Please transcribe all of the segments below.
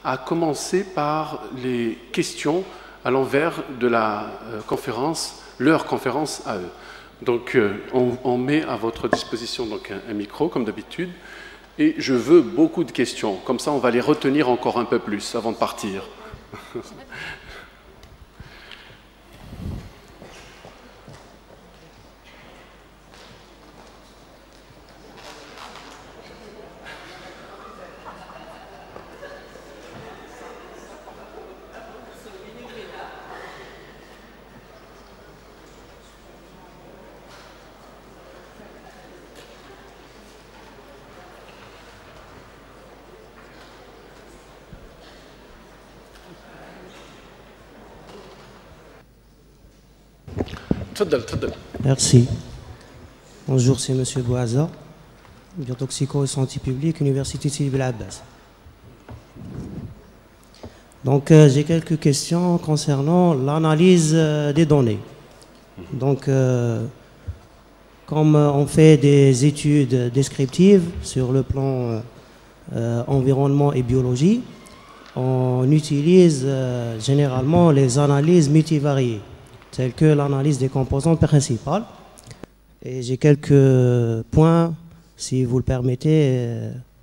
à commencer par les questions à l'envers de la conférence, leur conférence à eux. Donc, on met à votre disposition donc, un micro, comme d'habitude, et je veux beaucoup de questions. Comme ça, on va les retenir encore un peu plus avant de partir. Merci. Bonjour, c'est M. Bouaza, biotoxico et santé publique, Université Sidi Bel Abbas. Donc, j'ai quelques questions concernant l'analyse des données. Donc, comme on fait des études descriptives sur le plan environnement et biologie, on utilise généralement les analyses multivariées, telles que l'analyse des composantes principales. Et j'ai quelques points, si vous le permettez,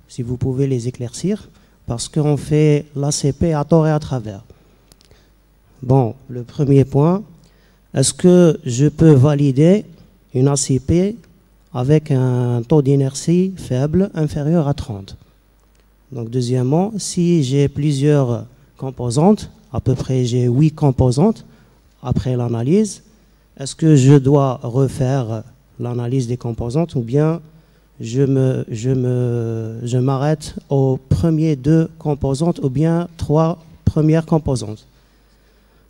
si vous pouvez les éclaircir, parce qu'on fait l'ACP à tort et à travers. Bon, le premier point, est-ce que je peux valider une ACP avec un taux d'inertie faible, inférieur à 30? Donc, deuxièmement, si j'ai plusieurs composantes, à peu près j'ai 8 composantes, après l'analyse, est-ce que je dois refaire l'analyse des composantes ou bien je m'arrête aux premières 2 composantes ou bien 3 premières composantes?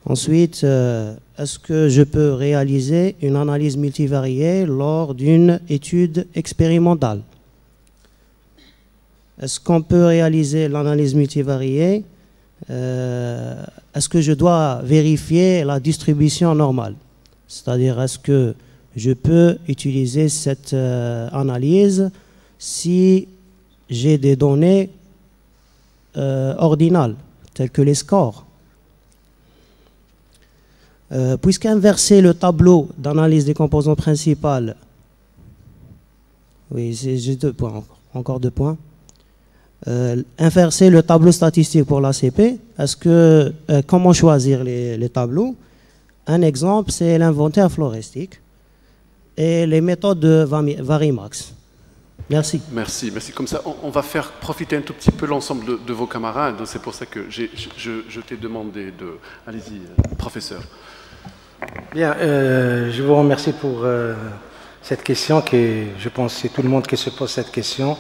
Ensuite, est-ce que je peux réaliser une analyse multivariée lors d'une étude expérimentale? Est-ce qu'on peut réaliser l'analyse multivariée? Est-ce que je dois vérifier la distribution normale? C'est-à-dire, est-ce que je peux utiliser cette analyse si j'ai des données ordinales, telles que les scores? Puisqu'inverser le tableau d'analyse des composantes principales, oui, j'ai 2 points, encore 2 points. Inverser le tableau statistique pour l'ACP, comment choisir les tableaux? Un exemple, c'est l'inventaire floristique et les méthodes de Varimax. Merci. Merci. Comme ça, on va faire profiter un tout petit peu l'ensemble de vos camarades. C'est pour ça que je t'ai demandé de... Allez-y, professeur. Bien, je vous remercie pour cette question qui, je pense, c'est tout le monde qui se pose cette question.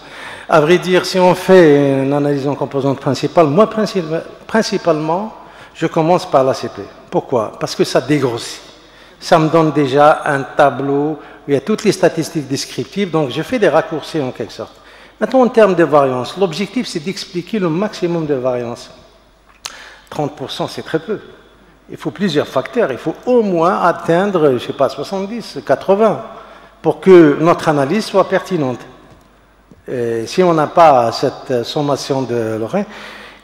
À vrai dire, si on fait une analyse en composantes principales, moi, principalement, je commence par l'ACP. Pourquoi? Parce que ça dégrossit. Ça me donne déjà un tableau où il y a toutes les statistiques descriptives, donc je fais des raccourcis en quelque sorte. Maintenant, en termes de variance, l'objectif, c'est d'expliquer le maximum de variance. 30%, c'est très peu. Il faut plusieurs facteurs. Il faut au moins atteindre, je ne sais pas, 70, 80, pour que notre analyse soit pertinente. Et si on n'a pas cette sommation de Lorrain,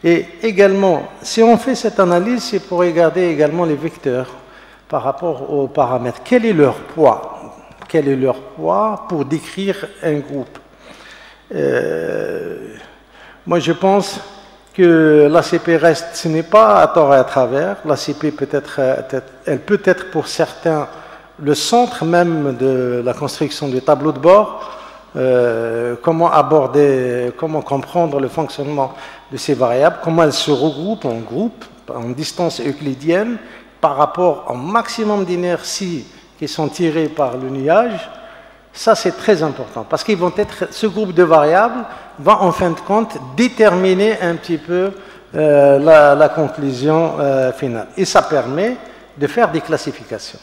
et également, si on fait cette analyse, c'est pour regarder également les vecteurs par rapport aux paramètres. Quel est leur poids? Quel est leur poids pour décrire un groupe? Moi, je pense que l'ACP reste, ce n'est pas à tort et à travers. L'ACP elle peut être pour certains le centre même de la construction du tableau de bord. Comment aborder, comment comprendre le fonctionnement de ces variables, comment elles se regroupent en groupes, en distance euclidienne, par rapport au maximum d'inertie qui sont tirées par le nuage. Ça, c'est très important, parce qu'ils vont être, ce groupe de variables va en fin de compte déterminer un petit peu la conclusion finale. Et ça permet de faire des classifications.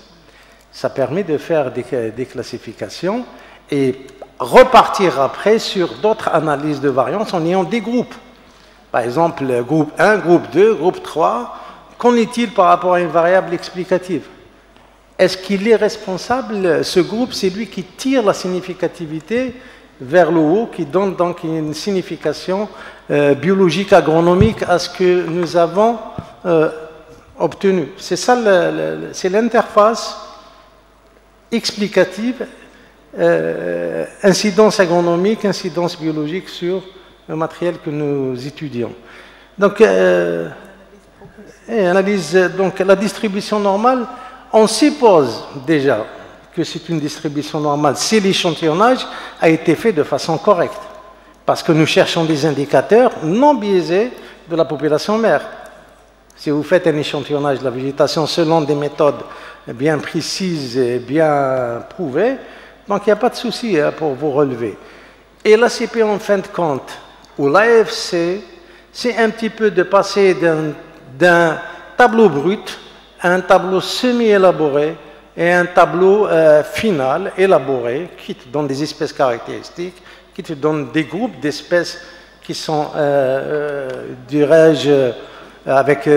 Ça permet de faire des classifications et repartir après sur d'autres analyses de variance en ayant des groupes. Par exemple, groupe 1, groupe 2, groupe 3, qu'en est-il par rapport à une variable explicative? Est-ce qu'il est responsable, ce groupe, c'est lui qui tire la significativité vers le haut, qui donne donc une signification biologique, agronomique à ce que nous avons obtenu. C'est ça, c'est l'interface explicative, incidence agronomique, incidence biologique sur le matériel que nous étudions. Donc, analyse donc la distribution normale, on suppose déjà que c'est une distribution normale si l'échantillonnage a été fait de façon correcte, parce que nous cherchons des indicateurs non biaisés de la population mère. Si vous faites un échantillonnage de la végétation selon des méthodes bien précises et bien prouvées, donc il n'y a pas de souci pour vous relever. Et l'ACP en fin de compte, ou l'AFC, c'est un petit peu de passer d'un tableau brut à un tableau semi-élaboré et un tableau final élaboré qui te donne des espèces caractéristiques, qui te donne des groupes d'espèces qui sont, dirais-je, avec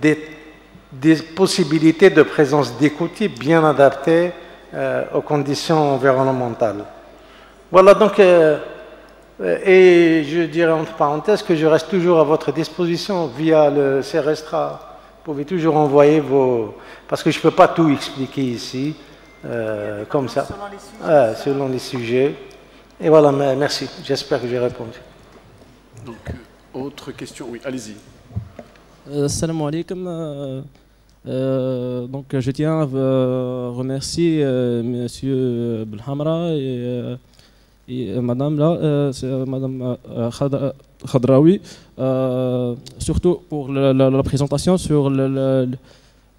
des possibilités de présence d'écotypes bien adaptées aux conditions environnementales. Voilà donc, et je dirais entre parenthèses que je reste toujours à votre disposition via le CRESTRA. Vous pouvez toujours envoyer vos... Parce que je ne peux pas tout expliquer ici, comme ça, selon les sujets. Et voilà, merci. J'espère que j'ai répondu. Donc, autre question? Oui, allez-y. Salam alaikum. Donc, je tiens à remercier Monsieur Belhamra et Madame là, Madame Khadraoui, surtout pour la présentation sur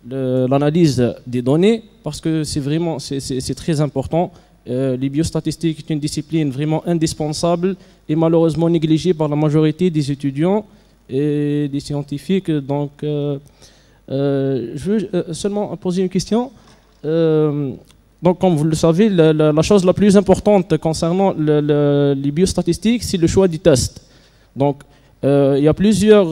l'analyse des données, parce que c'est vraiment c'est très important. Les biostatistiques est une discipline vraiment indispensable et malheureusement négligée par la majorité des étudiants et des scientifiques. Donc, je veux seulement poser une question. Donc, comme vous le savez, la chose la plus importante concernant les biostatistiques, c'est le choix du test. Donc, il y a plusieurs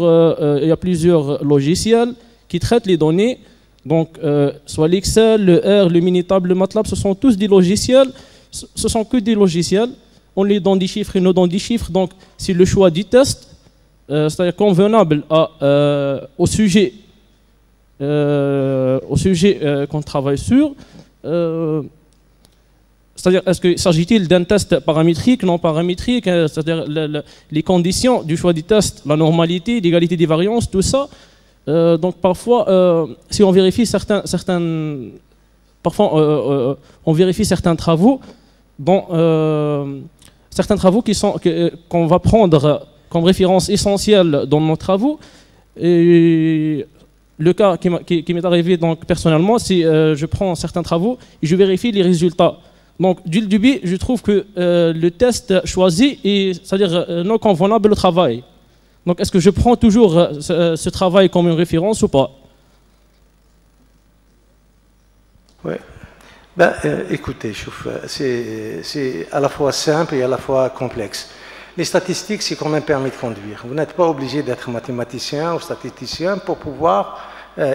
logiciels qui traitent les données. Donc, soit l'Excel, le R, le Minitab, le MATLAB, ce sont tous des logiciels. Ce sont que des logiciels. On les donne des chiffres et nous donne des chiffres. Donc, c'est le choix du test, c'est-à-dire convenable au sujet qu'on travaille sur. C'est-à-dire, s'agit-il d'un test paramétrique, non paramétrique, c'est-à-dire les conditions du choix du test, la normalité, l'égalité des variances, tout ça. Donc parfois, si on vérifie certains travaux, certains travaux qu'on va prendre comme référence essentielle dans nos travaux. Et le cas qui m'est arrivé donc personnellement, c'est je prends certains travaux et je vérifie les résultats. Donc du début, je trouve que le test choisi est, c'est-à-dire non convenable au travail. Donc est-ce que je prends toujours ce travail comme une référence ou pas? Oui. Écoutez, c'est à la fois simple et à la fois complexe. Les statistiques, c'est comme un permis de conduire. Vous n'êtes pas obligé d'être mathématicien ou statisticien pour pouvoir...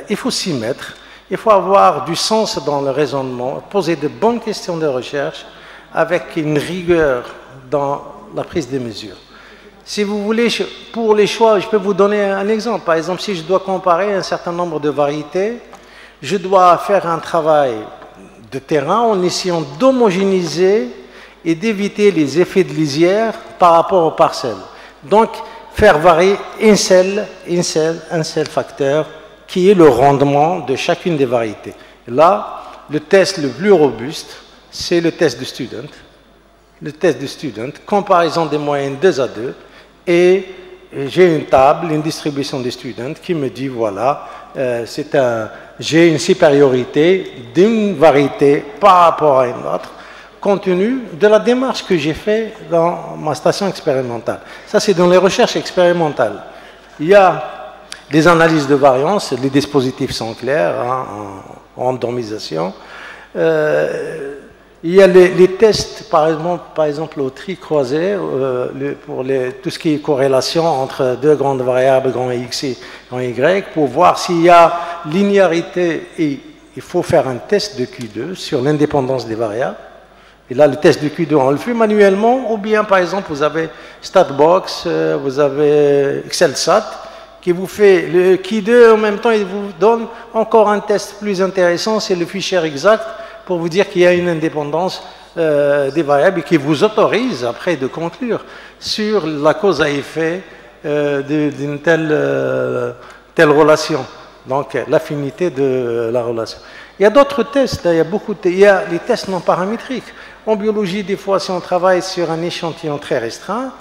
il faut s'y mettre. Il faut avoir du sens dans le raisonnement, poser de bonnes questions de recherche avec une rigueur dans la prise des mesures. Si vous voulez, pour les choix, je peux vous donner un exemple. Par exemple, si je dois comparer un certain nombre de variétés, je dois faire un travail de terrain en essayant d'homogénéiser et d'éviter les effets de lisière par rapport aux parcelles. Donc, faire varier un seul facteur qui est le rendement de chacune des variétés. Là, le test le plus robuste, c'est le test de Student. Le test de Student, comparaison des moyennes 2 à 2, et j'ai une table, une distribution de Student qui me dit, voilà, j'ai une supériorité d'une variété par rapport à une autre, compte tenu de la démarche que j'ai faite dans ma station expérimentale. Ça, c'est dans les recherches expérimentales. Il y a des analyses de variance, les dispositifs sont clairs, en randomisation. Il y a les tests, par exemple au tri croisé, pour tout ce qui est corrélation entre deux grandes variables, grand X et grand Y, pour voir s'il y a linéarité. Et il faut faire un test de Q2 sur l'indépendance des variables. Et là, le test de Q2, on le fait manuellement, ou bien, par exemple, vous avez StatBox, vous avez ExcelSat, qui vous fait le Q2, en même temps, il vous donne encore un test plus intéressant, c'est le fichier exact, pour vous dire qu'il y a une indépendance des variables et qui vous autorise, après, de conclure sur la cause à effet d'une telle relation. Donc, l'affinité de la relation. Il y a d'autres tests, il y a les tests non paramétriques. En biologie, des fois, si on travaille sur un échantillon très restreint,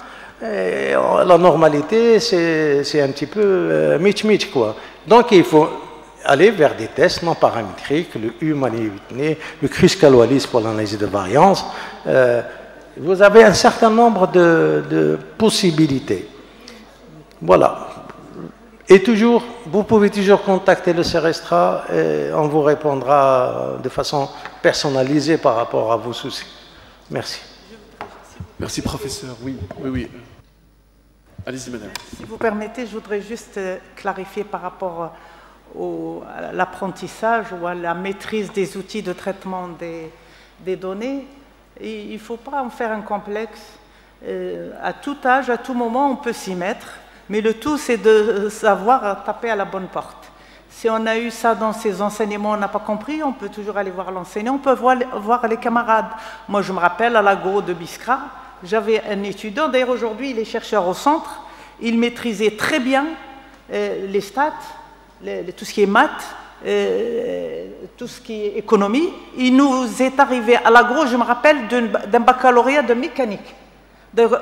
la normalité, c'est un petit peu mitch-mitch, quoi. Donc, il faut aller vers des tests non paramétriques, le Humanité, le Kruskal-Wallis pour l'analyse de variance. Vous avez un certain nombre de possibilités. Voilà. Et toujours, vous pouvez toujours contacter le CERESTRA et on vous répondra de façon personnalisée par rapport à vos soucis. Merci. Merci, professeur. Oui, oui, oui. Allez-y, madame. Si vous permettez, je voudrais juste clarifier par rapport à l'apprentissage ou à la maîtrise des outils de traitement des données. Et il ne faut pas en faire un complexe. À tout âge, à tout moment, on peut s'y mettre. Mais le tout, c'est de savoir taper à la bonne porte. Si on a eu ça dans ses enseignements, on n'a pas compris, on peut toujours aller voir l'enseignant, on peut voir les camarades. Moi, je me rappelle, à l'agro de Biskra, j'avais un étudiant, d'ailleurs aujourd'hui, il est chercheur au centre, il maîtrisait très bien les stats, tout ce qui est maths, tout ce qui est économie. Il nous est arrivé à l'agro, je me rappelle, d'un baccalauréat de mécanique.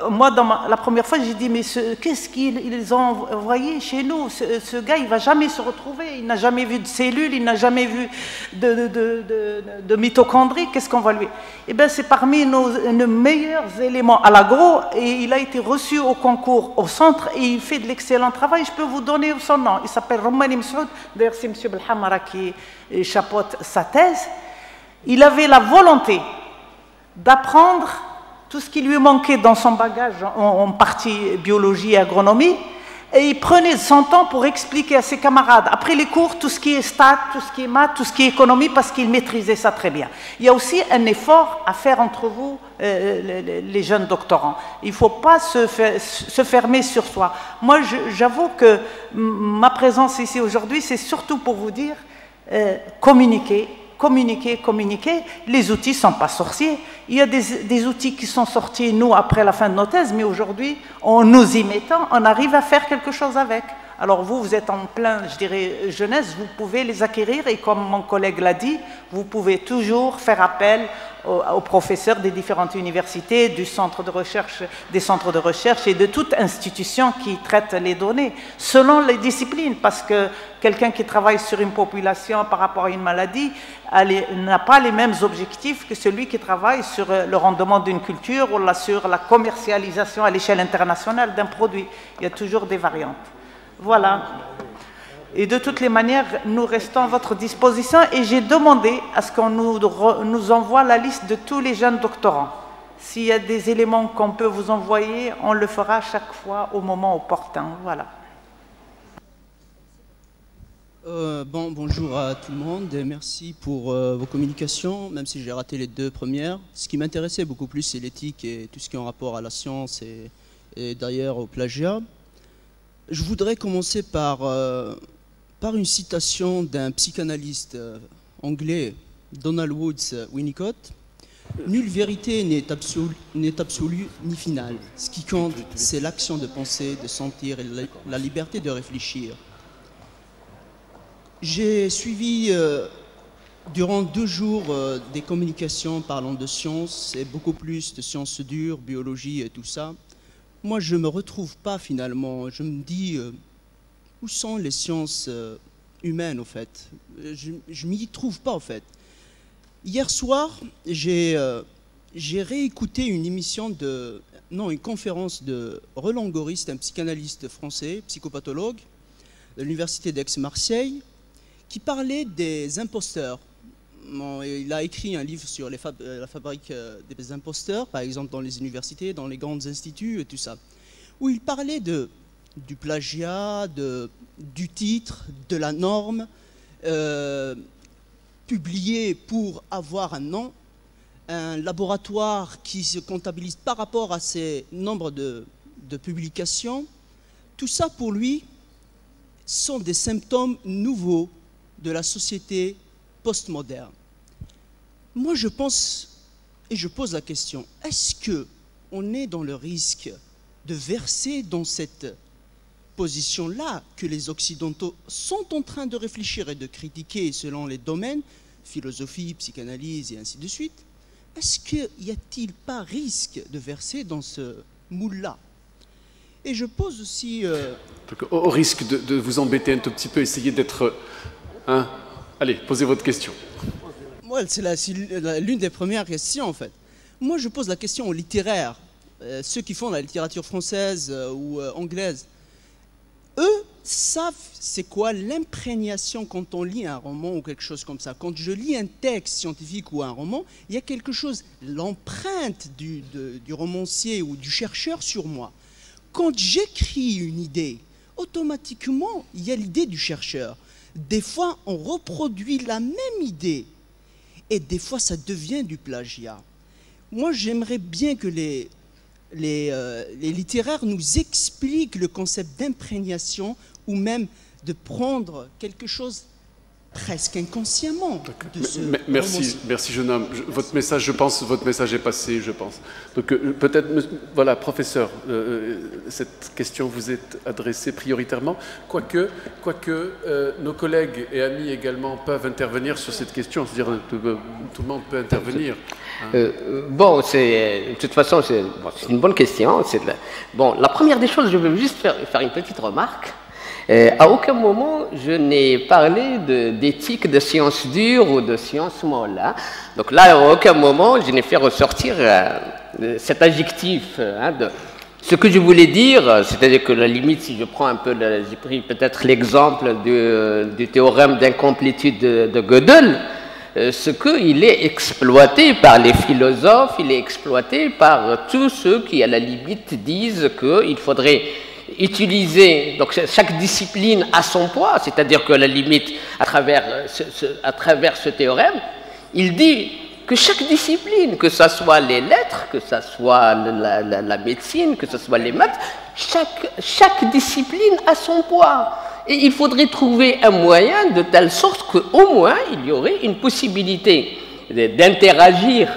Moi, la première fois, j'ai dit, mais qu'est-ce qu'ils ont envoyé chez nous? Ce gars, il ne va jamais se retrouver. Il n'a jamais vu de cellules, il n'a jamais vu de mitochondries. Qu'est-ce qu'on va lui... Eh bien, c'est parmi nos meilleurs éléments à l'agro. Et il a été reçu au concours au centre et il fait de l'excellent travail. Je peux vous donner son nom. Il s'appelle Roumani Msoud. D'ailleurs, c'est M. Belhamara qui chapeaute sa thèse. Il avait la volonté d'apprendre tout ce qui lui manquait dans son bagage en partie biologie et agronomie, et il prenait son temps pour expliquer à ses camarades, après les cours, tout ce qui est stats, tout ce qui est maths, tout ce qui est économie, parce qu'il maîtrisait ça très bien. Il y a aussi un effort à faire entre vous, les jeunes doctorants. Il ne faut pas se fermer sur soi. Moi, j'avoue que ma présence ici aujourd'hui, c'est surtout pour vous dire, communiquer. Les outils ne sont pas sorciers. Il y a des outils qui sont sortis, nous, après la fin de nos thèses, mais aujourd'hui, en nous y mettant, on arrive à faire quelque chose avec. Alors vous êtes en plein, je dirais, jeunesse, vous pouvez les acquérir et comme mon collègue l'a dit, vous pouvez toujours faire appel aux professeurs des différentes universités, des centres de recherche et de toute institution qui traite les données, selon les disciplines, parce que quelqu'un qui travaille sur une population par rapport à une maladie n'a pas les mêmes objectifs que celui qui travaille sur le rendement d'une culture ou sur la commercialisation à l'échelle internationale d'un produit. Il y a toujours des variantes. Voilà. Et de toutes les manières, nous restons à votre disposition et j'ai demandé à ce qu'on nous envoie la liste de tous les jeunes doctorants. S'il y a des éléments qu'on peut vous envoyer, on le fera chaque fois au moment opportun. Voilà. Bonjour à tout le monde et merci pour vos communications, même si j'ai raté les deux premières. Ce qui m'intéressait beaucoup plus, c'est l'éthique et tout ce qui est en rapport à la science et d'ailleurs au plagiat. Je voudrais commencer par une citation d'un psychanalyste anglais, Donald Woods Winnicott. « Nulle vérité n'est absolue ni finale. Ce qui compte, c'est l'action de penser, de sentir et la liberté de réfléchir. » J'ai suivi durant 2 jours des communications parlant de sciences et beaucoup plus de sciences dures, biologie et tout ça. Moi, je ne me retrouve pas finalement. Je me dis, où sont les sciences humaines, au fait? Je ne m'y trouve pas, en fait. Hier soir, j'ai réécouté une une conférence de Roland Goris, un psychanalyste français, psychopathologue, de l'université d'Aix-Marseille, qui parlait des imposteurs. Il a écrit un livre sur la fabrique des imposteurs, par exemple dans les universités, dans les grands instituts et tout ça, où il parlait du plagiat, du titre, de la norme, publié pour avoir un nom. un laboratoire qui se comptabilise par rapport à ces nombres de publications. Tout ça, pour lui, sont des symptômes nouveaux de la société postmoderne. Moi, je pense, et je pose la question, est-ce qu'on est dans le risque de verser dans cette position-là que les Occidentaux sont en train de réfléchir et de critiquer selon les domaines, philosophie, psychanalyse et ainsi de suite? Est-ce qu'il n'y a-t-il pas risque de verser dans ce moule-là? Et je pose aussi... Donc, au risque de vous embêter un tout petit peu, essayez d'être... Hein? Allez, posez votre question. Moi, c'est l'une des premières questions, en fait. Moi, je pose la question aux littéraires, ceux qui font la littérature française ou anglaise. Eux savent c'est quoi l'imprégnation quand on lit un roman ou quelque chose comme ça. Quand je lis un texte scientifique ou un roman, il y a quelque chose, l'empreinte du romancier ou du chercheur sur moi. Quand j'écris une idée, automatiquement, il y a l'idée du chercheur. Des fois, on reproduit la même idée et des fois, ça devient du plagiat. Moi, j'aimerais bien que les littéraires nous expliquent le concept d'imprégnation ou même de prendre quelque chose presque inconsciemment. Merci jeune homme. Votre message, je pense, votre message est passé, je pense. Donc peut-être, voilà, professeur, cette question vous est adressée prioritairement, quoique nos collègues et amis également peuvent intervenir sur cette question, c'est-à-dire tout le monde peut intervenir. Bon, de toute façon, c'est une bonne question. Bon, la première des choses, je veux juste faire une petite remarque. À aucun moment, je n'ai parlé d'éthique de sciences dures ou de sciences molles. Hein. Donc là, à aucun moment, je n'ai fait ressortir cet adjectif. Ce que je voulais dire, c'est-à-dire que la limite, si je prends un peu, j'ai pris peut-être l'exemple du théorème d'incomplétude de Gödel, ce qu'il est exploité par les philosophes, il est exploité par tous ceux qui, à la limite, disent qu'il faudrait utiliser, donc chaque discipline a son poids, c'est-à-dire que la limite, à travers ce théorème, il dit que chaque discipline, que ce soit les lettres, que ce soit la médecine, que ce soit les maths, chaque discipline a son poids. Et il faudrait trouver un moyen de telle sorte qu'au moins il y aurait une possibilité d'interagir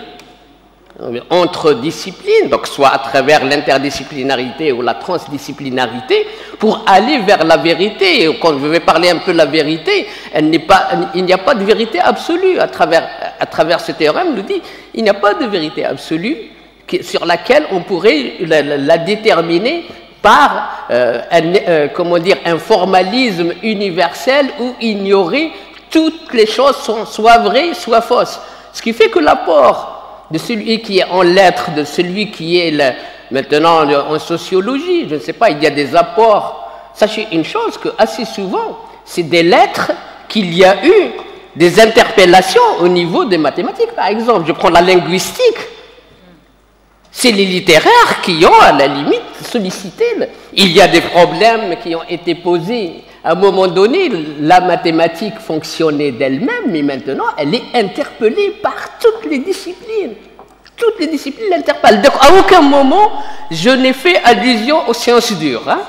entre disciplines, donc soit à travers l'interdisciplinarité ou la transdisciplinarité, pour aller vers la vérité. Et quand je vais parler un peu de la vérité, il n'y a pas de vérité absolue. À travers ce théorème, nous dit il n'y a pas de vérité absolue sur laquelle on pourrait la déterminer par un formalisme universel où ignorer toutes les choses soit vraies, soit fausses. Ce qui fait que l'apport de celui qui est en lettres, de celui qui est maintenant en sociologie, je ne sais pas, il y a des apports. Sachez une chose, que assez souvent, c'est des lettres qu'il y a eu des interpellations au niveau des mathématiques. Par exemple, je prends la linguistique. C'est les littéraires qui ont, à la limite, sollicité. Il y a des problèmes qui ont été posés. À un moment donné, la mathématique fonctionnait d'elle-même, mais maintenant, elle est interpellée par toutes les disciplines. Toutes les disciplines l'interpellent. Donc, à aucun moment, je n'ai fait allusion aux sciences dures. Hein.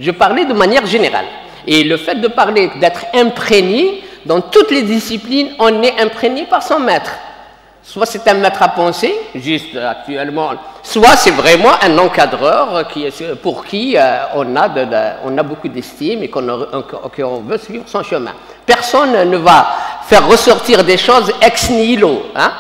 Je parlais de manière générale. Et le fait de parler, d'être imprégné, dans toutes les disciplines, on est imprégné par son maître. Soit c'est un maître à penser, juste actuellement, soit c'est vraiment un encadreur pour qui on a beaucoup d'estime et qu'on veut suivre son chemin. Personne ne va faire ressortir des choses ex nihilo. Hein?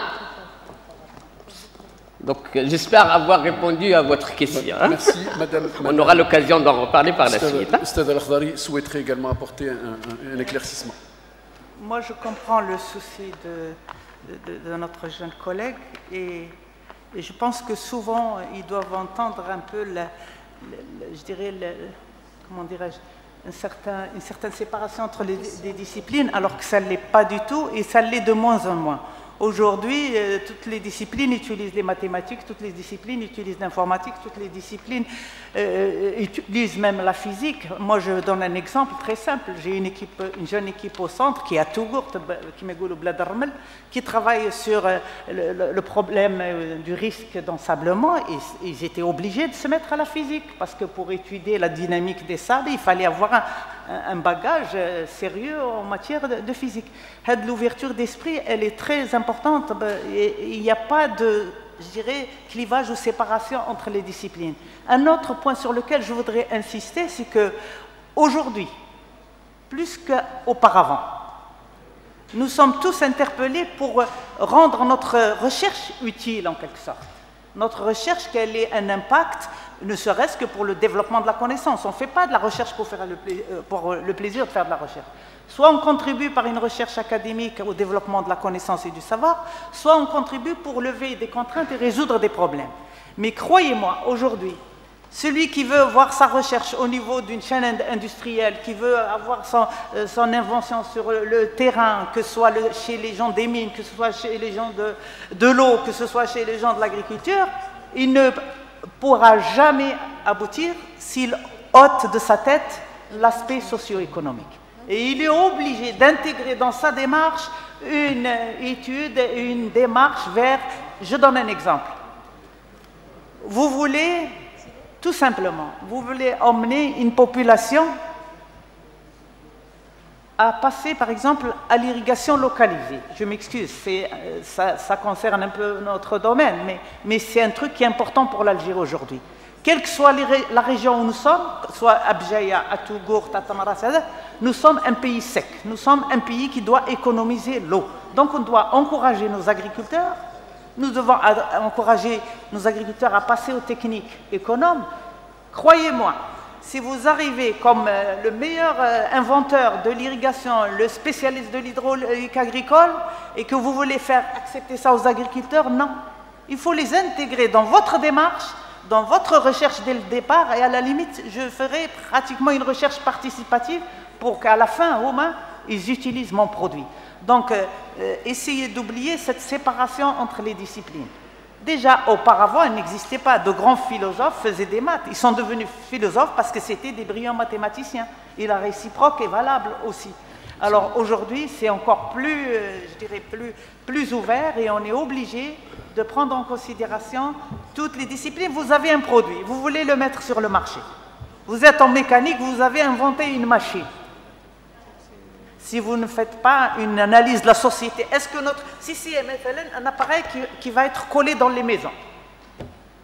Donc j'espère avoir répondu à votre question. Hein? Merci, madame. On aura l'occasion d'en reparler par la suite. Stade Al-Akhdari souhaiterait également apporter un éclaircissement. Moi, je comprends le souci de notre jeune collègue et je pense que souvent ils doivent entendre un peu je dirais comment dirais-je, une certaine séparation entre les disciplines, alors que ça ne l'est pas du tout et ça l'est de moins en moins. Aujourd'hui, toutes les disciplines utilisent les mathématiques, toutes les disciplines utilisent l'informatique, toutes les disciplines utilisent même la physique. Moi, je donne un exemple très simple. J'ai une jeune équipe au centre qui est à Tougourt, qui travaille sur le problème du risque d'ensablement. Et ils étaient obligés de se mettre à la physique parce que pour étudier la dynamique des sables, il fallait avoir un bagage sérieux en matière de physique. L'ouverture d'esprit, elle est très importante. Il n'y a pas de, je dirais, clivage ou séparation entre les disciplines. Un autre point sur lequel je voudrais insister, c'est que aujourd'hui, plus qu'auparavant, nous sommes tous interpellés pour rendre notre recherche utile en quelque sorte. Notre recherche, qu'elle ait un impact, ne serait-ce que pour le développement de la connaissance. On ne fait pas de la recherche pour le plaisir de faire de la recherche. Soit on contribue par une recherche académique au développement de la connaissance et du savoir, soit on contribue pour lever des contraintes et résoudre des problèmes. Mais croyez-moi, aujourd'hui, celui qui veut voir sa recherche au niveau d'une chaîne industrielle, qui veut avoir son invention sur le terrain, que ce soit chez les gens des mines, que ce soit chez les gens de l'eau, que ce soit chez les gens de l'agriculture, il ne pourra jamais aboutir s'il ôte de sa tête l'aspect socio-économique. Et il est obligé d'intégrer dans sa démarche une étude, une démarche vers... Je donne un exemple. Vous voulez, tout simplement, vous voulez emmener une population à passer, par exemple, à l'irrigation localisée. Je m'excuse, ça concerne un peu notre domaine, mais c'est un truc qui est important pour l'Algérie aujourd'hui. Quelle que soit la région où nous sommes, soit à Bjaïa, à Tougourt, à Tamaras, nous sommes un pays sec. Nous sommes un pays qui doit économiser l'eau. Donc on doit encourager nos agriculteurs. Nous devons encourager nos agriculteurs à passer aux techniques économes. Croyez-moi, si vous arrivez comme le meilleur inventeur de l'irrigation, le spécialiste de l'hydraulique agricole, et que vous voulez faire accepter ça aux agriculteurs, non. Il faut les intégrer dans votre démarche, dans votre recherche dès le départ, et à la limite, je ferai pratiquement une recherche participative pour qu'à la fin, au moins, ils utilisent mon produit. Donc, essayez d'oublier cette séparation entre les disciplines. Déjà, auparavant, il n'existait pas. De grands philosophes faisaient des maths. Ils sont devenus philosophes parce que c'était des brillants mathématiciens. Et la réciproque est valable aussi. Alors aujourd'hui, c'est encore plus, je dirais, plus ouvert et on est obligé de prendre en considération toutes les disciplines. Vous avez un produit, vous voulez le mettre sur le marché. Vous êtes en mécanique, vous avez inventé une machine. Si vous ne faites pas une analyse de la société, est-ce que si c'est un appareil qui va être collé dans les maisons,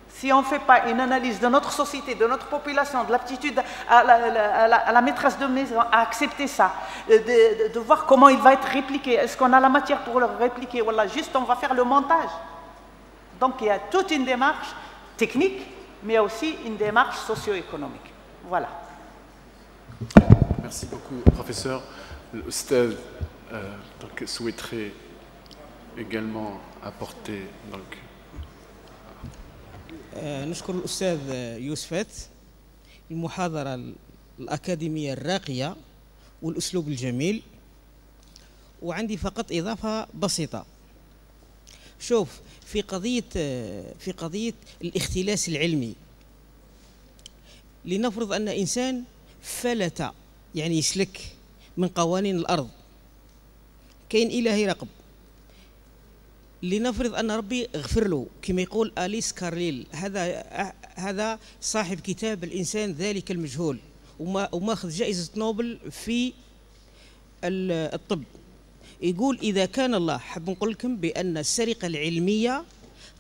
si on ne fait pas une analyse de notre société, de notre population, de l'aptitude à la maîtresse de maison à accepter ça, de voir comment il va être répliqué, est-ce qu'on a la matière pour le répliquer, voilà, juste on va faire le montage. Donc il y a toute une démarche technique, mais aussi une démarche socio-économique. Voilà. Merci beaucoup, professeur. L'Oustaz souhaiterait également apporter donc. نشكر الأستاذ يوسفات المحاضرة الأكاديمية الراقية والأسلوب الجميل. وعندي فقط إضافة بسيطة. شوف في قضية الاختلاس العلمي، لنفرض أن إنسان فلت يعني يسلك من قوانين الأرض، كاين إلهي رقب، لنفرض أن ربي اغفر له كما يقول أليس كارليل، هذا صاحب كتاب الإنسان ذلك المجهول وماخذ جائزة نوبل في الطب. يقول إذا كان الله، حاب نقول لكم بأن السرقة العلمية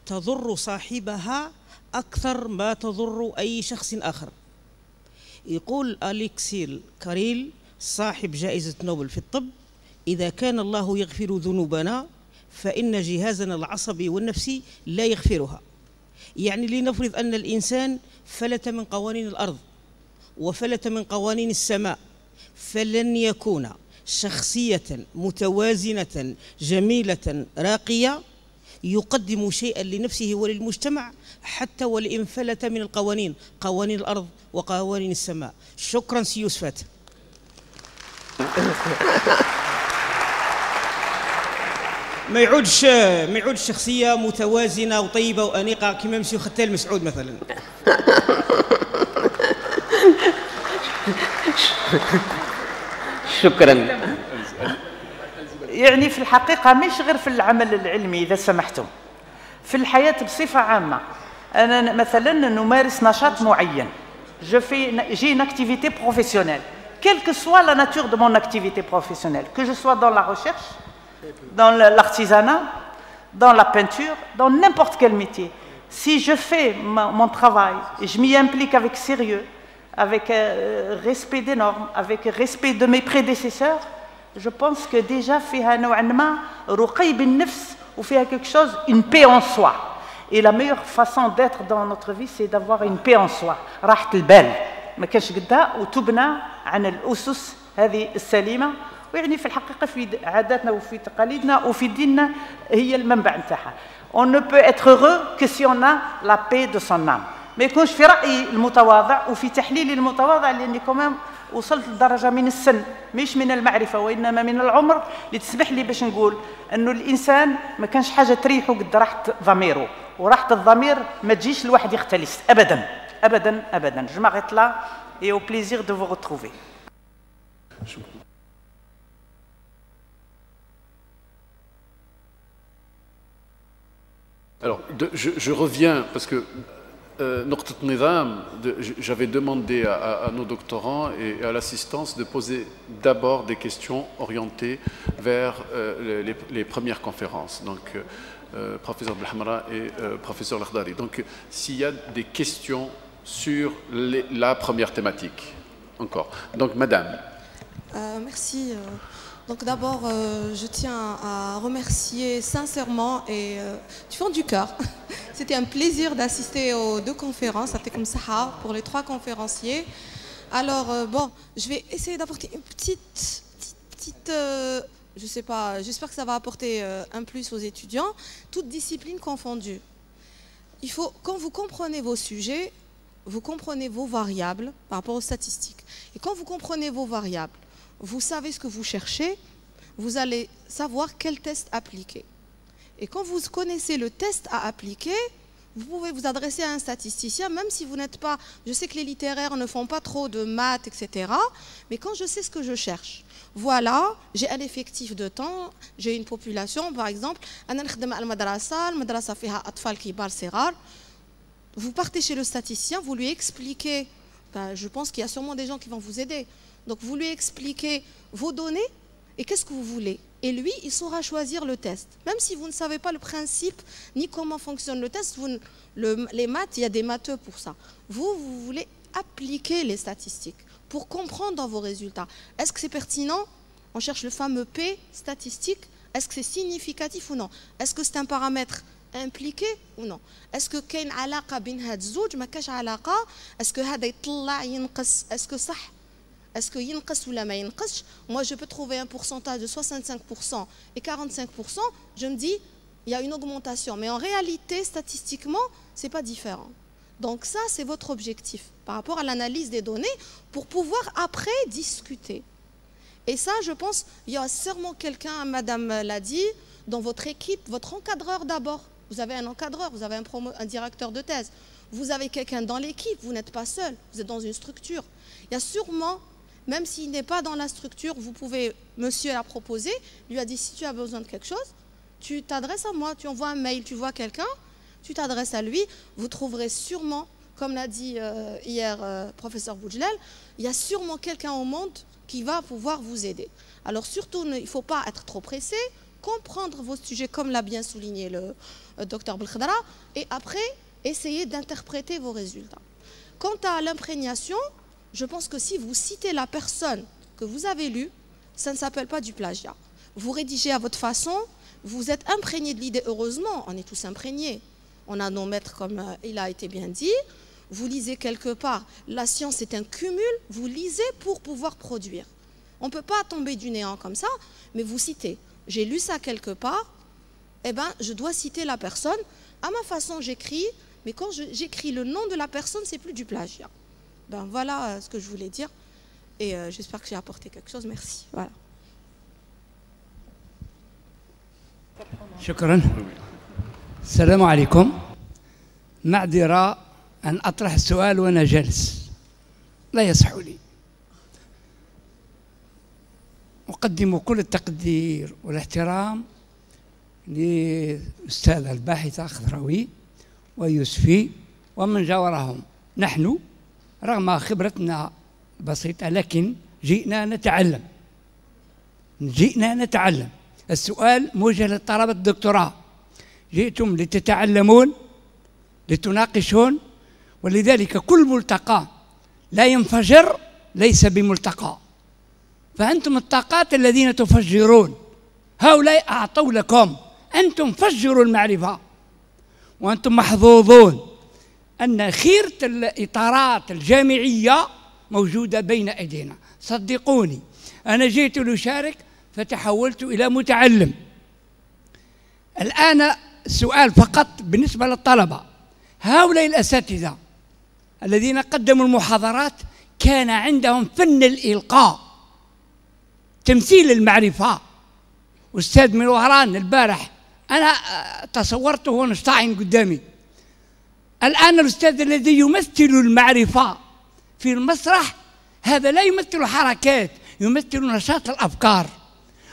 تضر صاحبها أكثر ما تضر أي شخص آخر. يقول أليكسير كاريل صاحب جائزة نوبل في الطب: إذا كان الله يغفر ذنوبنا فإن جهازنا العصبي والنفسي لا يغفرها. يعني لنفرض أن الإنسان فلت من قوانين الأرض وفلت من قوانين السماء، فلن يكون شخصية متوازنة جميلة راقية يقدم شيئا لنفسه وللمجتمع حتى ولئن فلت من القوانين، قوانين الأرض وقوانين السماء. شكرا سي يوسفات. ، 。 ، 。 ، 。 ، 。 ، 。 ، 。 ، 。 ، 。 ، 。 ، 。 ، ، ، ، 。 ، ، ، ، ، 。 ، ، ، ، ، ، ، ما يعودش شخصيه متوازنه وطيبه وانيقه كما مسيو ختال مسعود مثلا. شكرا. يعني في الحقيقه مش غير في العمل العلمي اذا سمحتم، في الحياه بصفه عامه. انا مثلا نمارس نشاط معين، j'ai une activité professionnelle, quelle que soit la nature de mon activité professionnelle, que je sois dans la recherche, dans l'artisanat, dans la peinture, dans n'importe quel métier. Si je fais mon travail et je m'y implique avec sérieux, avec respect des normes, avec respect de mes prédécesseurs, je pense que déjà فيها نوعا ما رقي بالنفس وفيها quelque chose, une paix en soi. Et la meilleure façon d'être dans notre vie, c'est d'avoir une paix en soi. راحة البال ما كانش قدها وتبنى عن الأسس هذه السليمة. ويعني في الحقيقة في عاداتنا وفي تقاليدنا وفي ديننا هي المنبع نتاعها. On ne peut être heureux que si on a la paix de son âme. ما يكونش في رأيي المتواضع وفي تحليلي المتواضع لأني كمان وصلت لدرجة من السن مش من المعرفة وإنما من العمر اللي تسمح لي باش نقول أنه الإنسان ما كانش حاجة تريحه قد راحة ضميره، وراحة الضمير ما تجيش الواحد يختلس أبدا أبدا أبدا. Je m'arrête là et au plaisir de vous retrouver. Alors, je reviens parce que j'avais demandé à nos doctorants et à l'assistance de poser d'abord des questions orientées vers les premières conférences, donc professeur Belhamra et professeur Lakhdari. Donc s'il y a des questions sur la première thématique, encore. Donc madame. Merci. Donc d'abord, je tiens à remercier sincèrement et du fond du cœur. C'était un plaisir d'assister aux deux conférences, à Tekum Saha, pour les trois conférenciers. Alors, bon, je vais essayer d'apporter une petite je sais pas, j'espère que ça va apporter un plus aux étudiants, toutes disciplines confondues. Il faut, quand vous comprenez vos sujets, vous comprenez vos variables par rapport aux statistiques. Et quand vous comprenez vos variables, vous savez ce que vous cherchez, vous allez savoir quel test appliquer. Et quand vous connaissez le test à appliquer, vous pouvez vous adresser à un statisticien, même si vous n'êtes pas... Je sais que les littéraires ne font pas trop de maths, etc. Mais quand je sais ce que je cherche, voilà, j'ai un effectif de temps, j'ai une population, par exemple, vous partez chez le statisticien, vous lui expliquez, je pense qu'il y a sûrement des gens qui vont vous aider, donc vous lui expliquez vos données et qu'est-ce que vous voulez. Et lui, il saura choisir le test. Même si vous ne savez pas le principe ni comment fonctionne le test, les maths, il y a des matheux pour ça. Vous voulez appliquer les statistiques pour comprendre dans vos résultats. Est-ce que c'est pertinent? On cherche le fameux P statistique. Est-ce que c'est significatif ou non? Est-ce que c'est un paramètre impliqué ou non? Est-ce que كاين علاقة بين هاد الزوج ما كاش علاقة؟ est-ce que هذا يطلع ينقص؟ est-ce que صح؟ est-ce que ينقص ولا ما ينقصش? Moi je peux trouver un pourcentage de 65% et 45%, je me dis il y a une augmentation, mais en réalité statistiquement c'est pas différent. Donc ça c'est votre objectif par rapport à l'analyse des données pour pouvoir après discuter. Et ça je pense il y a sûrement quelqu'un, madame l'a dit, dans votre équipe, votre encadreur d'abord. Vous avez un encadreur, vous avez un directeur de thèse, vous avez quelqu'un dans l'équipe, vous n'êtes pas seul, vous êtes dans une structure. Il y a sûrement, même s'il n'est pas dans la structure, vous pouvez, monsieur l'a proposé, lui a dit si tu as besoin de quelque chose, tu t'adresses à moi, tu envoies un mail, tu vois quelqu'un, tu t'adresses à lui, vous trouverez sûrement, comme l'a dit hier professeur Boudjelal, il y a sûrement quelqu'un au monde qui va pouvoir vous aider. Alors surtout, il ne faut pas être trop pressé, comprendre vos sujets comme l'a bien souligné le docteur Belkhadra, et après, essayer d'interpréter vos résultats. Quant à l'imprégnation, je pense que si vous citez la personne que vous avez lue, ça ne s'appelle pas du plagiat. Vous rédigez à votre façon, vous êtes imprégné de l'idée, heureusement, on est tous imprégnés. On a nos maîtres comme il a été bien dit, vous lisez quelque part, la science est un cumul, vous lisez pour pouvoir produire. On ne peut pas tomber du néant comme ça, mais vous citez. J'ai lu ça quelque part, eh ben, je dois citer la personne. À ma façon, j'écris, mais quand j'écris le nom de la personne, c'est plus du plagiat. Ben, voilà ce que je voulais dire. Et j'espère que j'ai apporté quelque chose. Merci. Voilà. شكرا. السلام عليكم. معذرة أن أطرح السؤال وأنا جالس، لا يصح لي. أقدم كل التقدير والاحترام للأستاذ الباحث الخضراوي ويوسفي ومن جاورهم. نحن رغم خبرتنا بسيطة لكن جئنا نتعلم. السؤال موجه لطلبة الدكتوراه. جئتم لتتعلمون، لتناقشون، ولذلك كل ملتقى لا ينفجر ليس بملتقى. فأنتم الطاقات الذين تفجرون، هؤلاء أعطوا لكم، أنتم فجروا المعرفة، وأنتم محظوظون أن خيرة الإطارات الجامعية موجودة بين أيدينا. صدقوني أنا جئت لأشارك فتحولت إلى متعلم. الآن السؤال فقط بالنسبة للطلبة، هؤلاء الأساتذة الذين قدموا المحاضرات كان عندهم فن الإلقاء، تمثيل المعرفة. أستاذ من وهران البارح أنا تصورته ونشطعن قدامي. الآن الأستاذ الذي يمثل المعرفة في المسرح هذا لا يمثل حركات، يمثل نشاط الأفكار.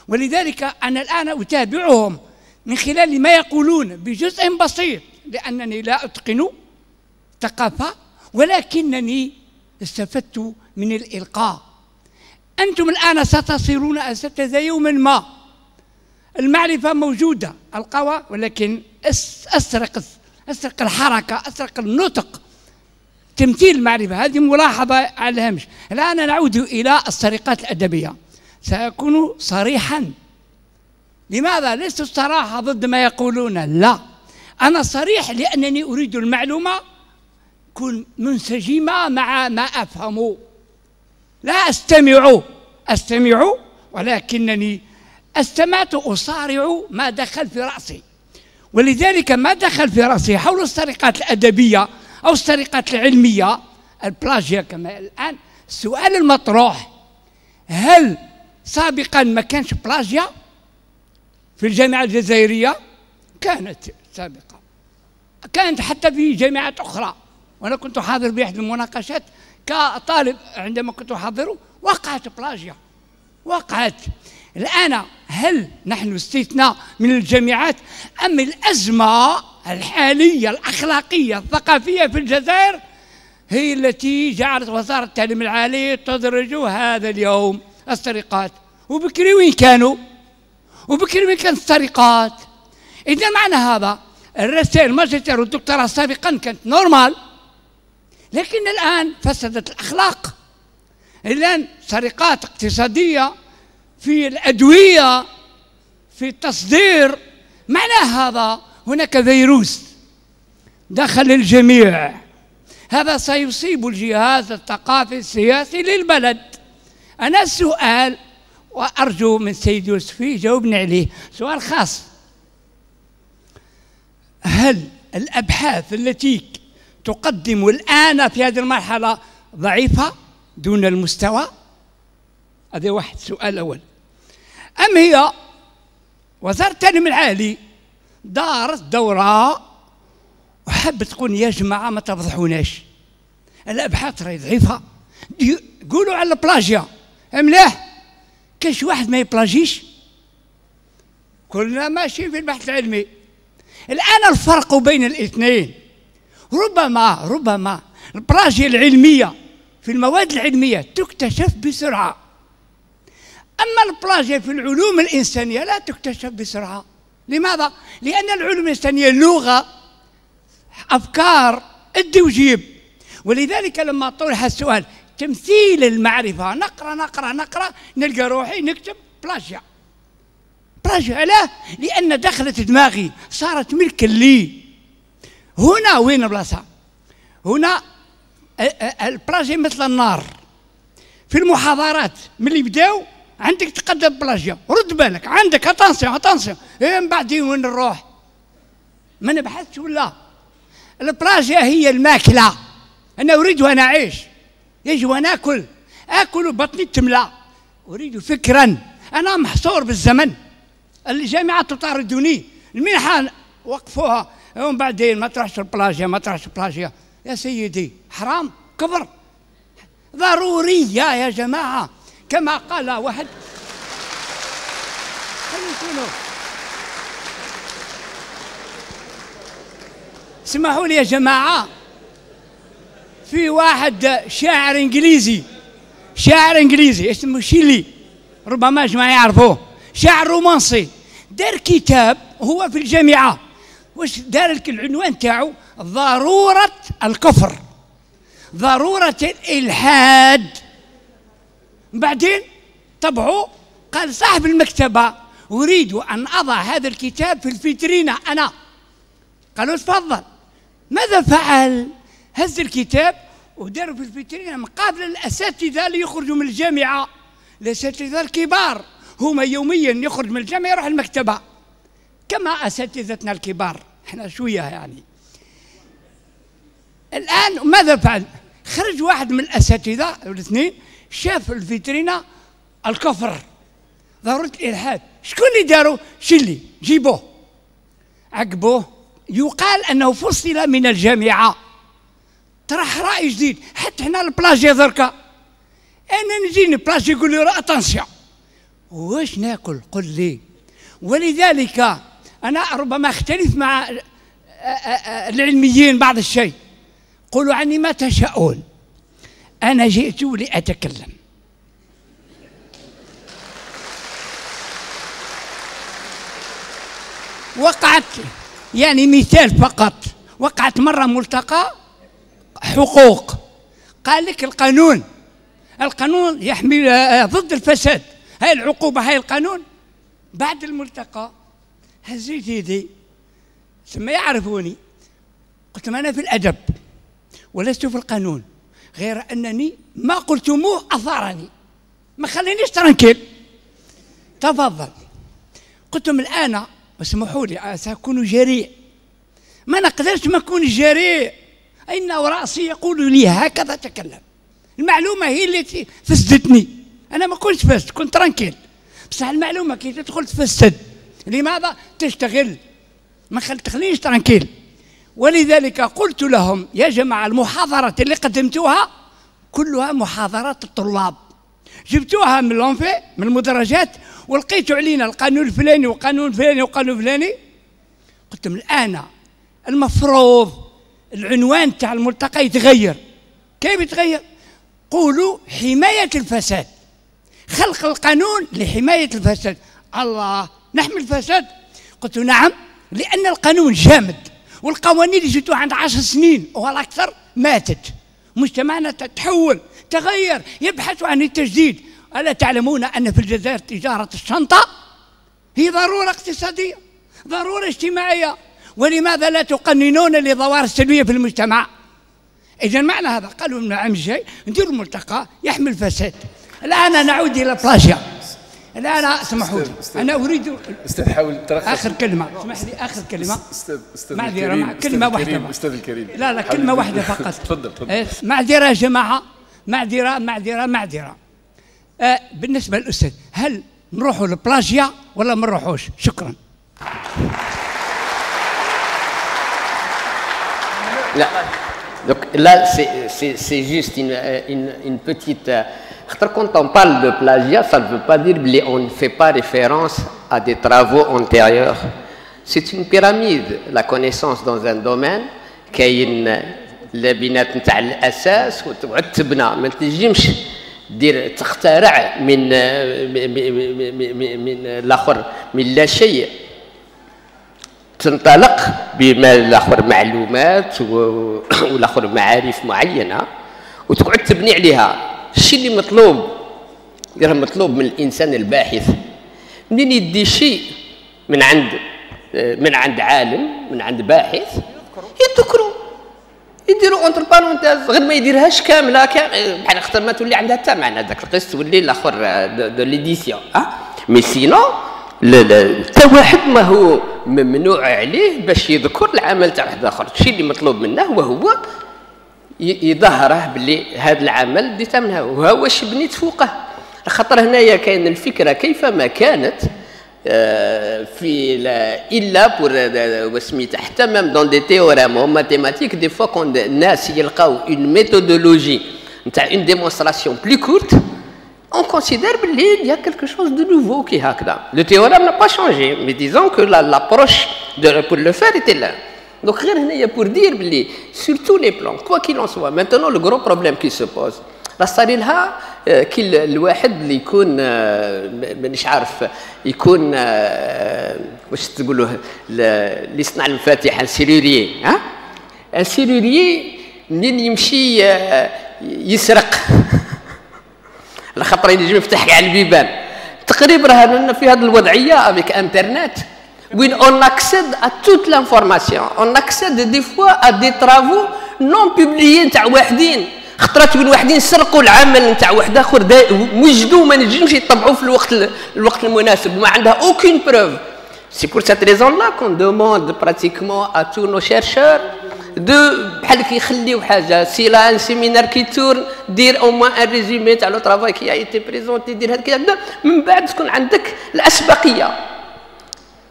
ولذلك أنا الآن أتابعهم من خلال ما يقولون بجزء بسيط، لأنني لا أتقن ثقافة، ولكنني استفدت من الإلقاء. أنتم الآن ستصيرون أساتذة يوما ما. المعرفة موجودة القوى، ولكن أسرق الحركة، أسرق النطق، تمثيل المعرفة. هذه ملاحظة على الهامش. الآن نعود إلى السرقات الأدبية. سأكون صريحا. لماذا؟ ليست الصراحة ضد ما يقولون، لا، أنا صريح لأنني أريد المعلومة تكون منسجمة مع ما أفهم. لا أستمع ولكنني استمعت أصارع ما دخل في رأسي. ولذلك ما دخل في رأسي حول السرقات الأدبية أو السرقات العلمية، البلاجيا كما الآن، السؤال المطروح: هل سابقا ما كانش بلاجيا في الجامعة الجزائرية؟ كانت سابقا، كانت حتى في جامعات أخرى، وأنا كنت حاضر بأحد المناقشات كطالب عندما كنت أحضره، وقعت بلاجيا، وقعت. الآن هل نحن استثناء من الجامعات أم الأزمة الحالية الأخلاقية الثقافية في الجزائر هي التي جعلت وزارة التعليم العالي تدرج هذا اليوم السرقات؟ وبكري وين كانوا؟ وبكري وين كانت السرقات؟ إذا معنى هذا الرسائل الماجستير والدكتوراه سابقا كانت نورمال، لكن الآن فسدت الأخلاق. الآن سرقات اقتصادية في الأدوية، في التصدير. معنى هذا هناك فيروس دخل الجميع، هذا سيصيب الجهاز الثقافي السياسي للبلد. أنا السؤال وأرجو من سيد يوسفي يجاوبني عليه، سؤال خاص: هل الأبحاث التي تقدم الآن في هذه المرحلة ضعيفة دون المستوى؟ هذا واحد، سؤال أول. أم هي وزارة التعليم العالي دارت دورة وحبت تقول يا جماعة ما تفضحوناش، الأبحاث راهي ضعيفة، قولوا على البلاجيا ملاح، كاش واحد ما يبلاجيش، كلنا ماشيين في البحث العلمي. الآن الفرق بين الاثنين ربما البلاجيا العلمية في المواد العلمية تكتشف بسرعة، أما البلاجيا في العلوم الإنسانية لا تكتشف بسرعة. لماذا؟ لأن العلوم الإنسانية لغة، أفكار، ادي وجيب. ولذلك لما طرح السؤال تمثيل المعرفة، نقرأ نلقى روحي نكتب بلاجيا. علاه؟ لأن دخلت دماغي، صارت ملكا لي. هنا وين البلاصة؟ هنا البلاجيا مثل النار. في المحاضرات ملي بداو عندك تقدم بلاجيا، رد بالك عندك اتانسيون من بعد وين نروح؟ ما نبحثش ولا؟ البلاجيا هي الماكلة. أنا أريد وأنا أعيش، يجي وأنا آكل وبطني تملى، أريد فكرا. أنا محصور بالزمن، الجامعة تطاردني، المنحة وقفوها ومن بعدين ما تروحش البلاجيا ما تروحش البلاجيا. يا سيدي حرام كبر ضرورية يا جماعة كما قال واحد. اسمحوا لي يا جماعة، في واحد شاعر انجليزي اسمه شيلي، ربما جماعة يعرفوه، شاعر رومانسي، دار كتاب هو في الجامعة. واش دار العنوان تاعو؟ ضرورة الكفر، ضرورة الإلحاد. بعدين طبعوا، قال صاحب المكتبة أريد أن أضع هذا الكتاب في الفيترينا أنا. قالوا تفضل. ماذا فعل؟ هز الكتاب وداروا في الفيترينا مقابل الأساتذة اللي يخرجوا من الجامعة، الأساتذة الكبار هما يوميا يخرج من الجامعة يروح المكتبة كما أساتذتنا الكبار، احنا شوية يعني. الآن ماذا فعل؟ خرج واحد من الأساتذة الاثنين شاف الفيترينا الكفر ضرورة الإلحاد. شكون اللي داروا؟ شلي، جيبوه عقبوه. يقال أنه فصل من الجامعة، طرح رأي جديد. حتى هنا البلاجي دركا، أنا نجيني بلاجي يقول لي أتنسيون واش ناكل قل لي. ولذلك أنا ربما أختلف مع العلميين بعض الشيء، قولوا عني ما تشاءون، أنا جئت لأتكلم. وقعت يعني مثال فقط، وقعت مرة ملتقى حقوق، قال لك القانون يحمي ضد الفساد، هاي العقوبة هاي القانون. بعد الملتقى هزيت يدي ثم يعرفوني، قلت لهم أنا في الأدب ولست في القانون، غير أنني ما قلتموه أثارني ما خلينيش ترنكل. تفضل. قلت لهم الآن اسمحوا لي سأكون جريء، ما نقدرش ما نكون جريء، إن رأسي يقول لي هكذا تكلم. المعلومة هي التي فسدتني، أنا ما كنتش فاسد، كنت ترنكيل، بصح المعلومة كي تدخل تفسد. لماذا؟ تشتغل، ما تخلينيش ترنكيل. ولذلك قلت لهم يا جماعة المحاضرات اللي قدمتوها كلها محاضرات الطلاب، جبتوها من الأنفي من المدرجات ولقيتوا علينا القانون الفلاني وقانون الفلاني وقانون الفلاني. قلت لهم الآن المفروض العنوان تاع الملتقى يتغير. كيف يتغير؟ قولوا حماية الفساد، خلق القانون لحماية الفساد. الله، نحمي الفساد؟ قلت نعم، لأن القانون جامد، والقوانين اللي جبتوها عند 10 سنين ولا أكثر ماتت، مجتمعنا تحول تغير، يبحث عن التجديد. ألا تعلمون أن في الجزائر تجارة الشنطة هي ضرورة اقتصادية، ضرورة اجتماعية؟ ولماذا لا تقننون للظواهر السلبية في المجتمع؟ إذا معنى هذا قالوا من العام الجاي نديروا الملتقى يحمي الفساد. الآن نعود إلى بلاجيا. الآن اسمحوا لي، أنا أريد حاول ترخص. آخر كلمة، اسمح لي آخر كلمة. معذرة، كلمة واحدة. أستاذ الكريم. لا كلمة واحدة فقط. تفضل. معذرة يا جماعة، معذرة. بالنسبة للأستاذ، هل نروحوا لبلاجيا ولا ما نروحوش؟ شكرا. لا donc là c'est juste une petite quand on parle de plagiat, ça ne veut pas dire qu'on ne fait pas référence à des travaux antérieurs. C'est une pyramide, la connaissance dans un domaine كاين اللبنات نتاع الاساس وتقعد تبنى، ما تنجمش دير تخترع من الاخر من لا شيء، تنطلق بما الاخر معلومات والاخر معارف معينه وتقعد تبني عليها. الشيء اللي مطلوب من الانسان الباحث منين يدي شيء من عند عالم، من عند باحث، يذكروا يديروا اونتر بارونتيز، غير ما يديرهاش كامله بحال اختر ما تولي عندها الثمن هذاك القسط تولي الاخر دو ليديسيون. مي سينو حتى واحد ما هو ممنوع عليه باش يذكر العمل تاع واحد اخر. الشيء اللي مطلوب منه وهو يظهره باللي هذا العمل ديته منها وهو واش بنيت فوقه. خاطر هنايا كاين الفكره كيفما كانت إلا pour حتى même dans des théorèmes en mathématiques des fois quand الناس يلقاو une méthodologie نتاع une démonstration plus courte on considère qu'il y a quelque chose de nouveau qui هكذا. Le théorème n'a pas changé mais disons que l'approche pour le faire était là. Donc غير هنايا pour dire بلي sur tous les plans quoi qu'il en soit maintenant le gros problème qui se pose راه صار لها كل الواحد اللي يكون مانيش عارف يكون واش تقولوه اللي يصنع المفاتيح السيروريي ها السيروريي منين يمشي يسرق الخطره يجي يفتح كاع البيبان تقريبا رانا في هذه الوضعيه افيك انترنت وين on accède à toute l'information on accède des fois à des travaux non publiés نتاع واحدين خطرات يقول واحدين سرقوا العمل نتاع واحد اخر وجدوا ما نجمش يطبعوه في الوقت المناسب وما عندها aucune preuve. C'est pour cette raison-là qu'on demande pratiquement à tous nos chercheurs de بحال كيخليو حاجه سي لا ان سيمينار كي تور دير او موان ان ريزومي تاع لو طرافاي كي ايتي بريزونتي دير هكذا من بعد تكون عندك الاسبقيه.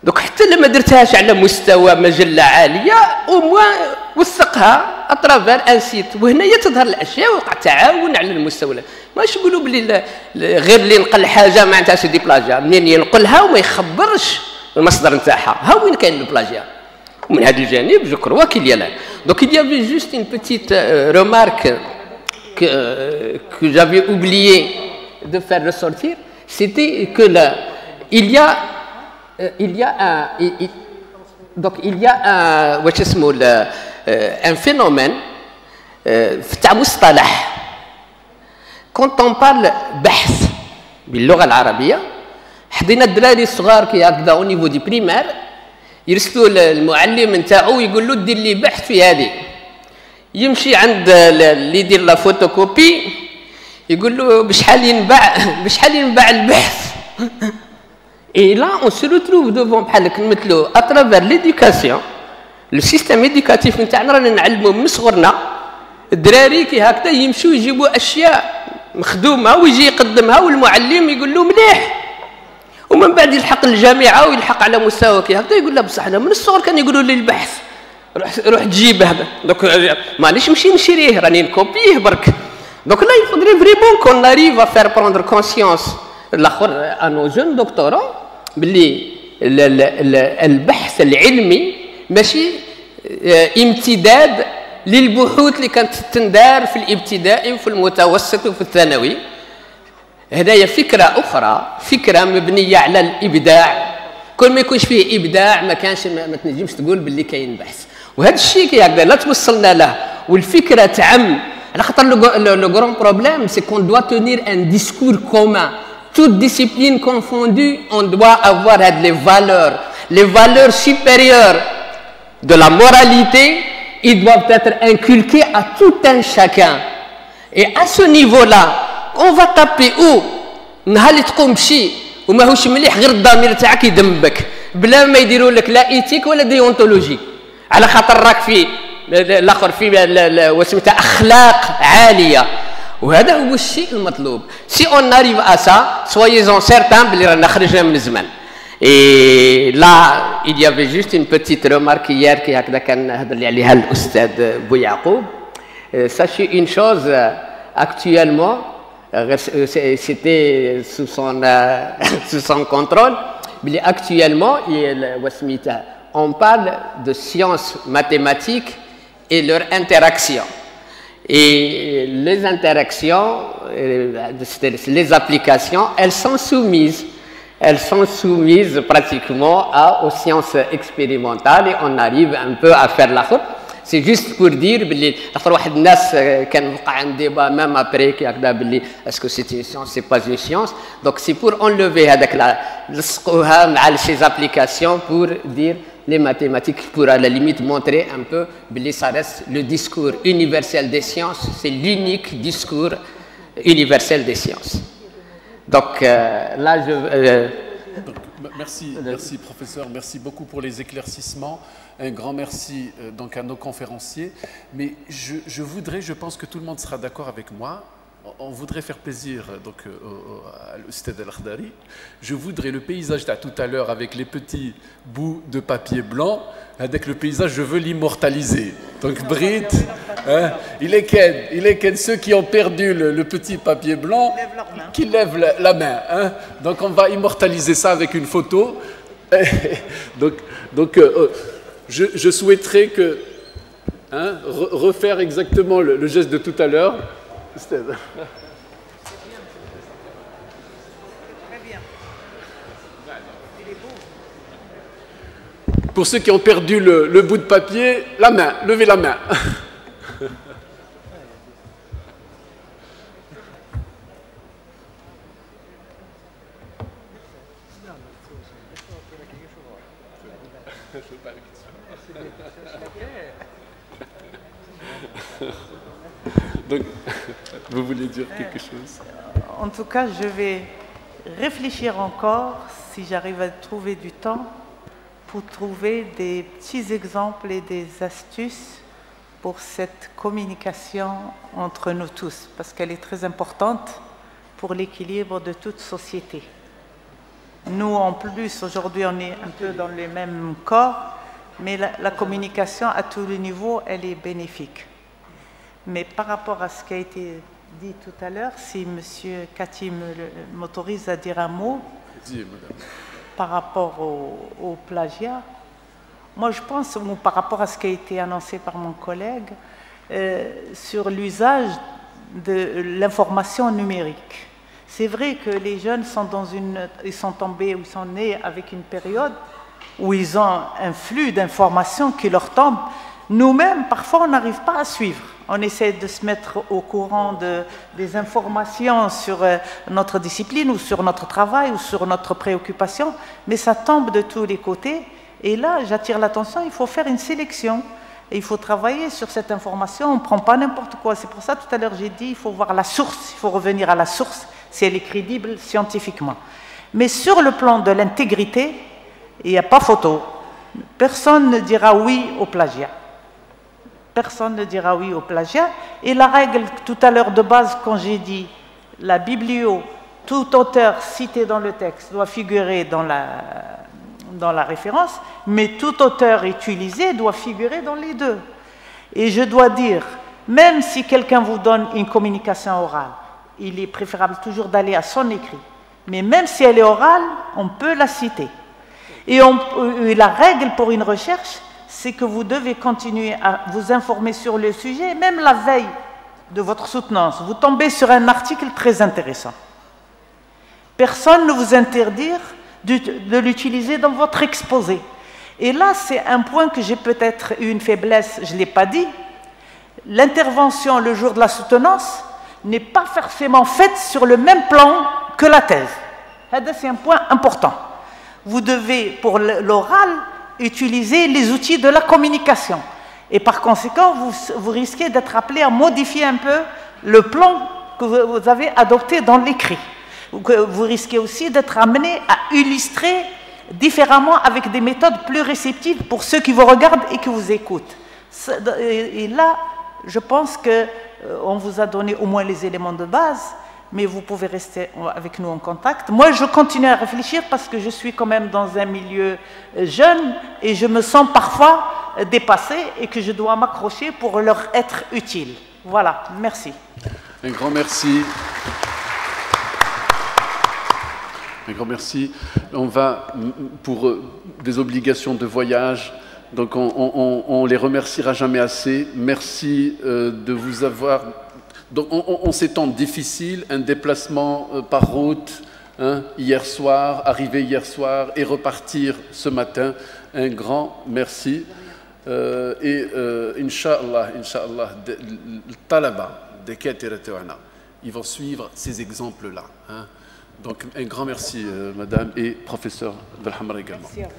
دوك حتى لما درتهاش على مستوى مجله عاليه او موان وثقها اترافير ان سيت وهنايا تظهر الاشياء ويوقع تعاون على المستوى. ماش نقولوا بلي غير اللي نقل حاجه ما عندهاش دي بلاجيا منين ينقلها وما يخبرش المصدر نتاعها ها وين كاين البلاجيا. ومن هذا الجانب جو كروا كيل يا لا دونك il y avait juste une petite remarque que j'avais oublié de faire ressortir c'était que là il y a un phénomène تاع مصطلح quand on parle بحث باللغه العربيه حدينا الدراري الصغار كي هكذا au niveau du primaire يرسلوا المعلم نتاعو يقول له دير لي بحث في هذه يمشي عند اللي يدير لا فوتوكوبي يقول له بشحال ينباع البحث et là on se retrouve devant بحال نمثلوا à travers l'éducation le système éducatif نتاعنا رانا نعلموا من صغرنا الدراري كي هكذا يمشوا يجيبوا اشياء مخدومه ويجي يقدمها والمعلم يقول له مليح ومن بعد يلحق الجامعه ويلحق على مستوى كي هكذا يقول له بصح انا من الصغر كانوا يقولوا لي البحث روح تجيب هذا دوك مانيش نمشي نشريه راني نكوبيه برك دوك لا يفضل فريمون كون ناريف ا فير بروندر كونسيونس الاخر انو جون دكتورون باللي البحث العلمي ماشي امتداد للبحوث اللي كانت تندار في الابتدائي وفي المتوسط وفي الثانوي. هدايا فكره اخرى فكره مبنيه على الابداع كل ما يكونش فيه ابداع ما كانش ما تنجمش تقول باللي كاين بحث وهذا الشيء كي هكذا لا توصلنا له والفكره تعم على خاطر لو غران بروبليم سي كون دوا تونير ان ديسكور كومان toute discipline confondue on doit avoir les valeurs supérieures de la moralité ils doivent être inculqués à tout un chacun et à ce niveau-là on va taper où نهار اللي تقوم بشيء وماهوش مليح غير الضمير تاعك يدمبك بلا ما يديروا لك لا ايتيك ولا ديونتولوجي على خاطر راك في الاخر في وسميتها اخلاق عاليه وهذا هو الشيء المطلوب سي اون ناريف ا سا سويزون سيرتان بلي رانا خرجنا من الزمان اي لا il y avait juste une petite remarque hier كي هكذا كان هضر لي عليها الاستاذ بويعقوب sachez une chose actuellement c'était sous son contrôle mais actuellement on parle de sciences mathématiques et leur interaction et les interactions les applications elles sont soumises pratiquement aux sciences expérimentales et on arrive un peu à faire la faute. C'est juste pour dire بلي اخر واحد الناس كان وقع عن ديبا ميم ابري كي هكذا بلي اسكو سي اون سيونس سي با اون سيونس دونك سي بور انلوفي هذاك لصقوها مع سي زابليكاسيون بور دير les mathématiques pour à la limite montrer un peu بلي ça reste le discours universel des sciences c'est l'unique discours universel des sciences. Donc là je Merci professeur, merci beaucoup pour les éclaircissements. Un grand merci donc à nos conférenciers. Mais je voudrais, je pense que tout le monde sera d'accord avec moi, on voudrait faire plaisir donc, à l'Oustad Al-Akhdari. Je voudrais le paysage de tout à l'heure avec les petits bouts de papier blanc. Avec le paysage, je veux l'immortaliser. Donc Brit, hein, il est qu'un ceux qui ont perdu le petit papier blanc, qui lèvent la main. Hein. Donc on va immortaliser ça avec une photo. donc je souhaiterais que hein, refaire exactement le geste de tout à l'heure. Pour ceux qui ont perdu le bout de papier, la main, levez la main. Donc, vous voulez dire quelque chose? En tout cas, je vais réfléchir encore, si j'arrive à trouver du temps, pour trouver des petits exemples et des astuces pour cette communication entre nous tous, parce qu'elle est très importante pour l'équilibre de toute société. Nous, en plus, aujourd'hui, on est un peu dans le même corps, mais la communication à tous les niveaux, elle est bénéfique. Mais par rapport à ce qui a été dit tout à l'heure, si M. Kati m'autorise à dire un mot par rapport au plagiat, moi je pense, par rapport à ce qui a été annoncé par mon collègue, sur l'usage de l'information numérique. C'est vrai que les jeunes sont ils sont tombés, ou ils sont nés avec une période où ils ont un flux d'informations qui leur tombe. Nous-mêmes, parfois, on n'arrive pas à suivre. On essaie de se mettre au courant des informations sur notre discipline ou sur notre travail ou sur notre préoccupation, mais ça tombe de tous les côtés. Et là, j'attire l'attention, il faut faire une sélection. Et il faut travailler sur cette information, on ne prend pas n'importe quoi. C'est pour ça, tout à l'heure, j'ai dit, il faut voir la source, il faut revenir à la source, si elle est crédible scientifiquement. Mais sur le plan de l'intégrité, il n'y a pas photo. Personne ne dira oui au plagiat. Personne ne dira oui au plagiat. Et la règle tout à l'heure de base, quand j'ai dit la biblio, tout auteur cité dans le texte doit figurer dans la référence, mais tout auteur utilisé doit figurer dans les deux. Et je dois dire, même si quelqu'un vous donne une communication orale, il est préférable toujours d'aller à son écrit. Mais même si elle est orale, on peut la citer. Et la règle pour une recherche, c'est que vous devez continuer à vous informer sur le sujet, même la veille de votre soutenance. Vous tombez sur un article très intéressant. Personne ne vous interdit de l'utiliser dans votre exposé. Et là, c'est un point que j'ai peut-être eu une faiblesse, je ne l'ai pas dit. L'intervention le jour de la soutenance n'est pas forcément faite sur le même plan que la thèse. C'est un point important. Vous devez, pour l'oral, utiliser les outils de la communication. Et par conséquent, vous risquez d'être appelé à modifier un peu le plan que vous avez adopté dans l'écrit. Vous risquez aussi d'être amené à illustrer différemment avec des méthodes plus réceptives pour ceux qui vous regardent et qui vous écoutent. Et là, je pense qu'on vous a donné au moins les éléments de base, mais vous pouvez rester avec nous en contact. Moi, je continue à réfléchir parce que je suis quand même dans un milieu jeune et je me sens parfois dépassée et que je dois m'accrocher pour leur être utile. Voilà, merci. Un grand merci. Un grand merci. On va, pour des obligations de voyage, donc on les remerciera jamais assez. Merci de vous avoir... Donc, on ces temps difficiles, un déplacement par route, hein, hier soir, arriver hier soir et repartir ce matin. Un grand merci. Inch'Allah, le talaba, ils vont suivre ces exemples-là. Hein. Donc, un grand merci, madame et professeur Belhamra également. Merci à vous.